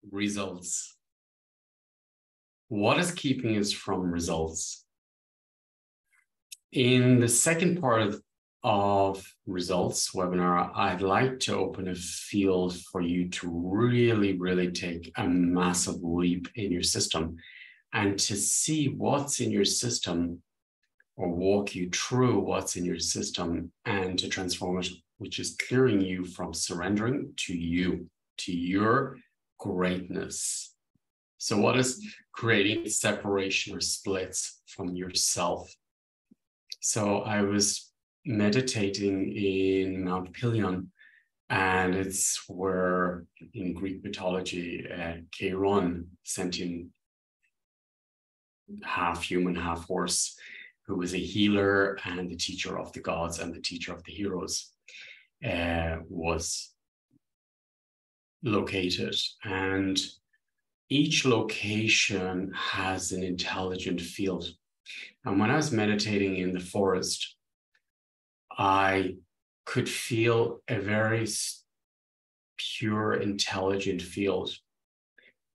Results. What is keeping us from results? In the second part of results webinar, I'd like to open a field for you to really take a massive leap in your system and to see what's in your system, or walk you through what's in your system and to transform it, which is clearing you from surrendering to you, to your greatness. So what is creating separation or splits from yourself? So I was meditating in Mount Pelion, and it's where in Greek mythology, Chiron, sentient, half human, half horse, who was a healer and the teacher of the gods and the teacher of the heroes, was located. And each location has an intelligent field. And when I was meditating in the forest, I could feel a very pure, intelligent field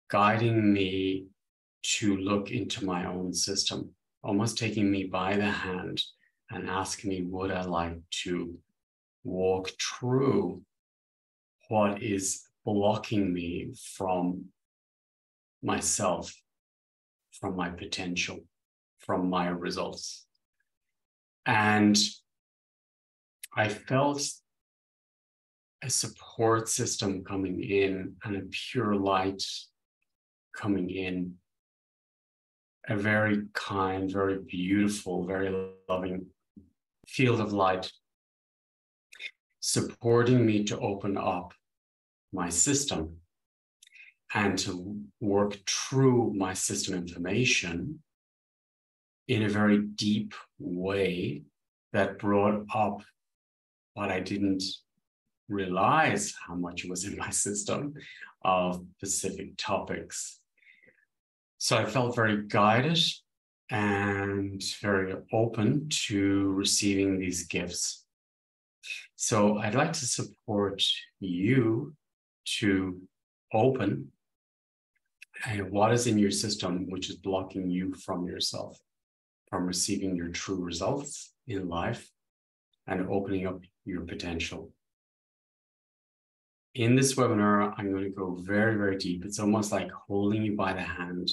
guiding me to look into my own system, almost taking me by the hand and asking me, would I like to walk through what is blocking me from myself, from my potential, from my results. And I felt a support system coming in and a pure light coming in, a very kind, very beautiful, very loving field of light, supporting me to open up my system and to work through my system information in a very deep way that brought up what I didn't realize how much was in my system of specific topics. So I felt very guided and very open to receiving these gifts. So I'd like to support you to open what is in your system which is blocking you from yourself, from receiving your true results in life and opening up your potential. In this webinar, I'm going to go very deep. It's almost like holding you by the hand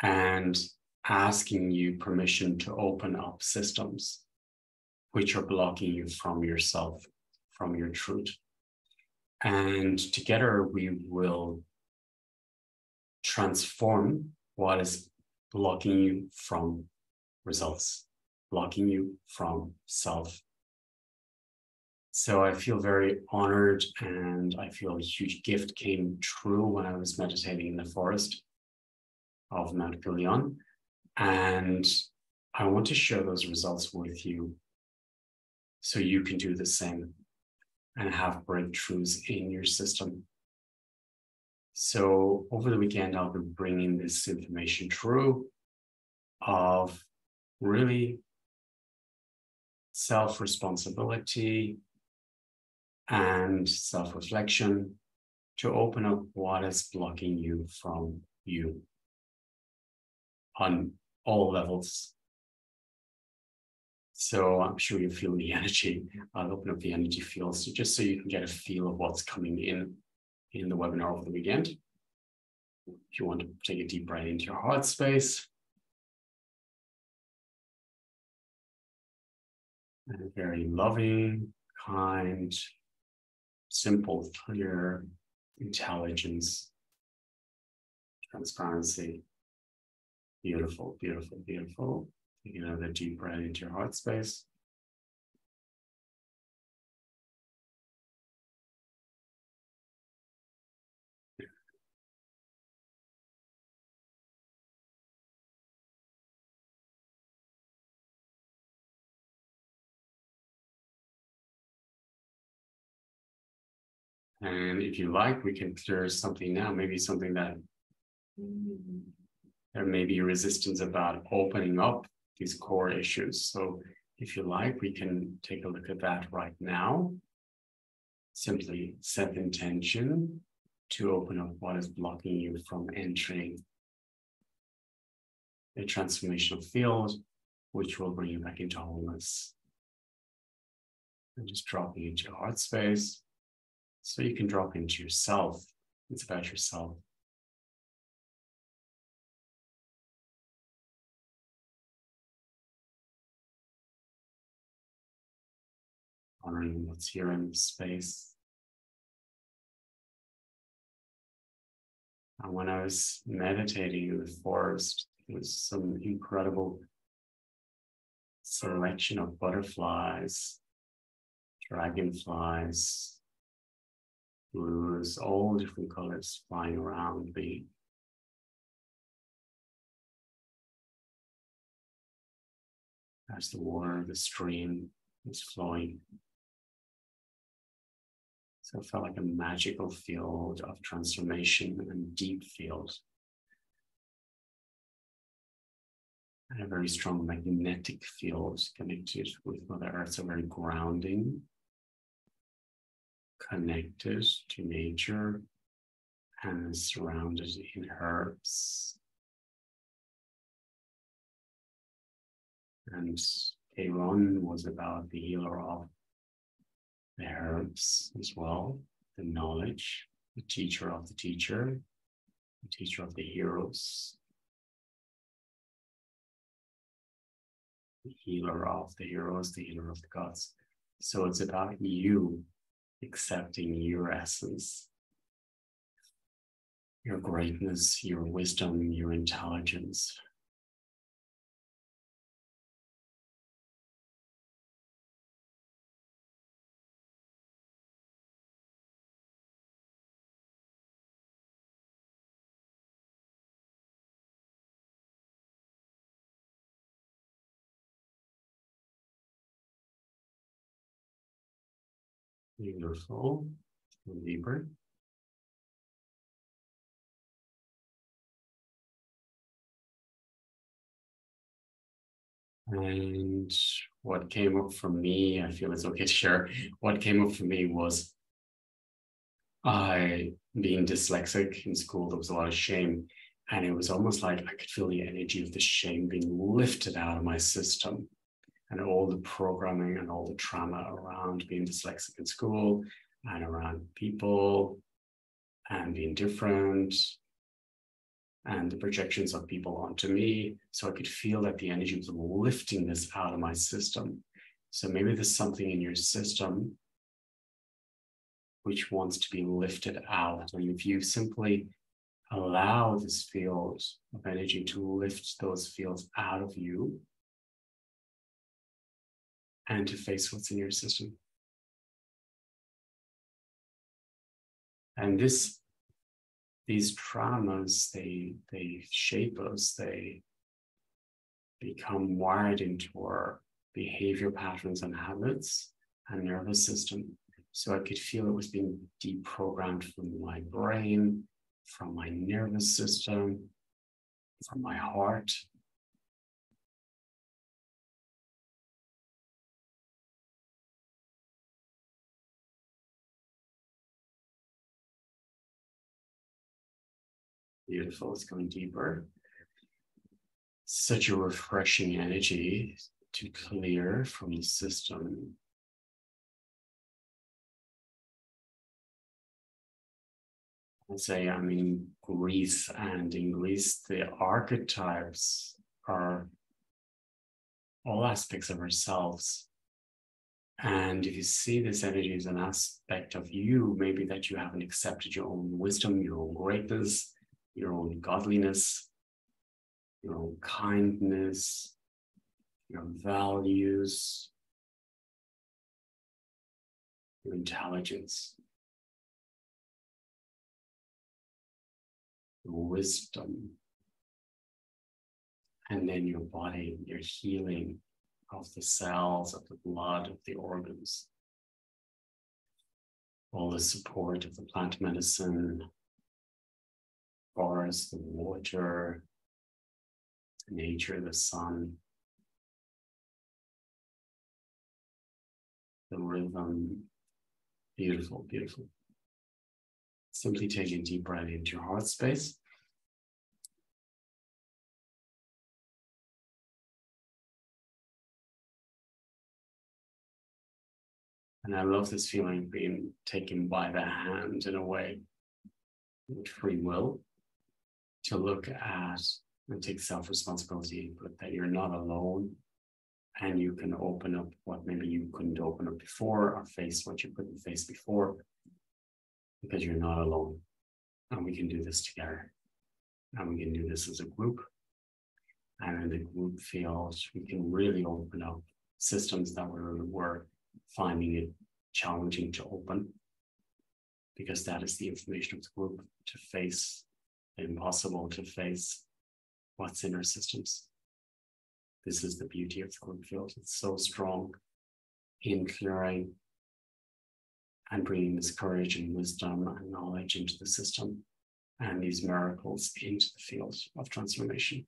and asking you permission to open up systems which are blocking you from yourself, from your truth. And together we will transform what is blocking you from results, blocking you from self. So I feel very honored, and I feel a huge gift came true when I was meditating in the forest of Mount Pelion. And I want to share those results with you so you can do the same and have breakthroughs in your system. So over the weekend, I'll be bringing this information through of really self-responsibility and self-reflection to open up what is blocking you from you on all levels. So I'm sure you feel the energy. I'll open up the energy fields just so you can get a feel of what's coming in the webinar over the weekend. If you want to take a deep breath into your heart space. And a very loving, kind, simple, clear intelligence, transparency. Beautiful, beautiful, beautiful. Take another deep breath into your heart space. And if you like, we can clear something now, maybe something that there may be resistance about opening up these core issues. So if you like, we can take a look at that right now. Simply set the intention to open up what is blocking you from entering a transformational field, which will bring you back into wholeness. And just dropping into your heart space so you can drop into yourself. It's about yourself. Honoring what's here in the space. And when I was meditating in the forest, there was some incredible selection of butterflies, dragonflies, blues, all different colors flying around me. As the water, the stream was flowing. So it felt like a magical field of transformation and deep field. And a very strong magnetic field connected with Mother Earth, so very grounding, connected to nature, and surrounded in herbs. And Aaron was about the healer of the herbs as well, the knowledge, the teacher of the teacher, the teacher of the heroes, the healer of the heroes, the healer of the gods. So it's about you accepting your essence, your greatness, your wisdom, your intelligence. Beautiful. Deeper. And what came up for me, I feel it's okay to share. What came up for me was being dyslexic in school, there was a lot of shame. And it was almost like I could feel the energy of the shame being lifted out of my system. And all the programming and all the trauma around being dyslexic in school and around people and being different and the projections of people onto me. So I could feel that the energy was lifting this out of my system. So maybe there's something in your system which wants to be lifted out. And if you simply allow this field of energy to lift those fields out of you and to face what's in your system. And these traumas, they shape us, they become wired into our behavior patterns and habits and nervous system. So I could feel it was being deprogrammed from my brain, from my nervous system, from my heart. Beautiful, it's going deeper. Such a refreshing energy to clear from the system. I'd say I'm in Greece, and in Greece, the archetypes are all aspects of ourselves. And if you see this energy as an aspect of you, maybe that you haven't accepted your own wisdom, your own greatness, your own godliness, your own kindness, your values, your intelligence, your wisdom, and then your body, your healing of the cells, of the blood, of the organs, all the support of the plant medicine, forest, the water, nature, the sun, the rhythm. Beautiful, beautiful. Simply taking a deep breath into your heart space. And I love this feeling of being taken by the hand in a way, with free will, to look at and take self-responsibility, but that you're not alone, and you can open up what maybe you couldn't open up before, or face what you couldn't face before, because you're not alone. And we can do this together. And we can do this as a group. And in the group field, we can really open up systems that were finding it challenging to open, because that is the information of the group, to face the impossible, to face what's in our systems. This is the beauty of the group field. It's so strong in clearing and bringing this courage and wisdom and knowledge into the system, and these miracles into the field of transformation.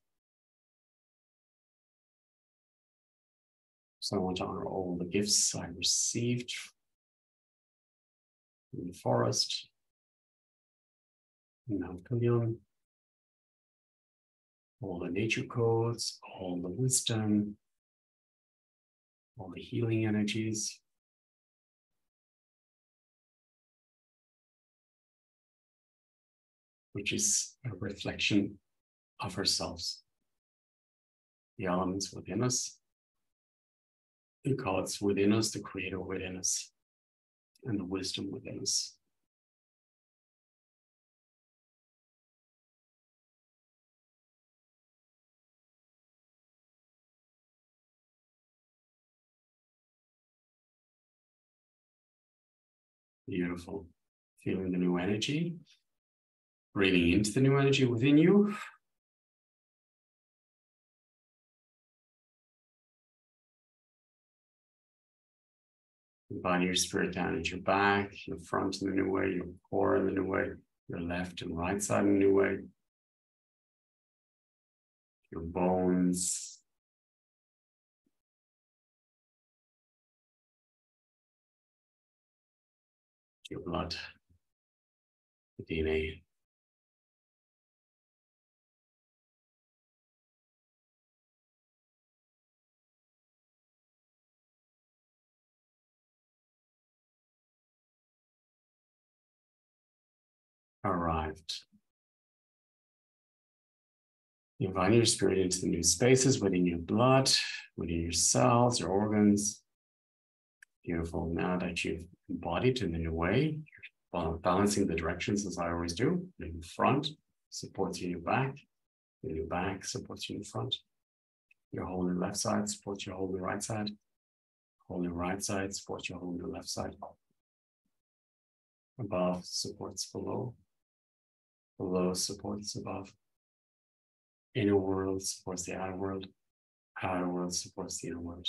So I want to honor all the gifts I received in the forest, in Mount Pelion, all the nature codes, all the wisdom, all the healing energies. Which is a reflection of ourselves. The elements within us, the gods within us, the creator within us, and the wisdom within us. Beautiful. Feeling the new energy, breathing into the new energy within you. Invite your spirit down into your back, your front in the new way, your core in the new way, your left and right side in the new way, your bones, your blood, the DNA. Arrived. Inviting your spirit into the new spaces within your blood, within your cells, your organs. Beautiful. Now that you've embodied in the new way, you're balancing the directions as I always do. In front supports you in your back. In your back supports you in front. Your whole in the left side supports your whole in the right side. Whole in the right side supports your whole in the left side. Above supports below. Below supports above. Inner world supports the outer world. Outer world supports the inner world.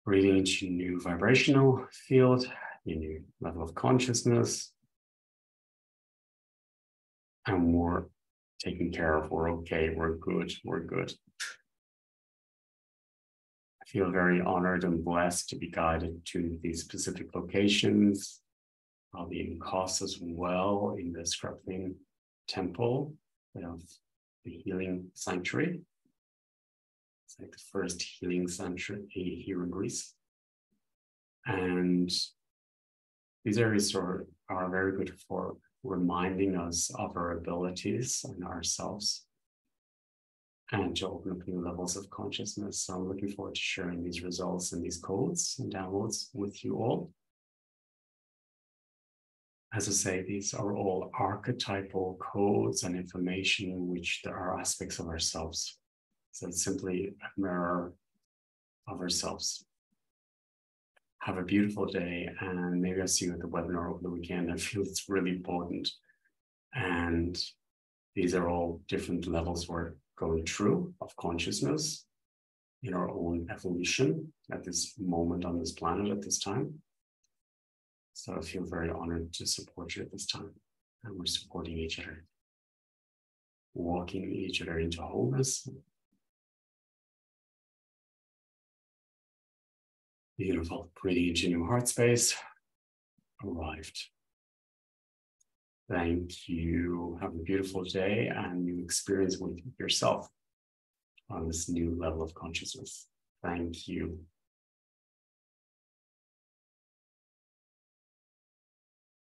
Breathing into your new vibrational field, your new level of consciousness. And we're taken care of. We're okay. We're good. We're good. I feel very honored and blessed to be guided to these specific locations. I'll be in Kos as well, in the Skrapling temple of the healing sanctuary. It's like the first healing sanctuary here in Greece. And these areas are very good for reminding us of our abilities and ourselves, and to open up new levels of consciousness. So I'm looking forward to sharing these results and these codes and downloads with you all. As I say, these are all archetypal codes and information which there are aspects of ourselves. So it's simply a mirror of ourselves. Have a beautiful day, and maybe I'll see you at the webinar over the weekend. I feel it's really important. And these are all different levels we're going through of consciousness in our own evolution at this moment on this planet at this time. So I feel very honored to support you at this time. And we're supporting each other, walking each other into wholeness Beautiful. Breathing into new heart space. Arrived. Thank you. Have a beautiful day and new experience with yourself on this new level of consciousness. Thank you.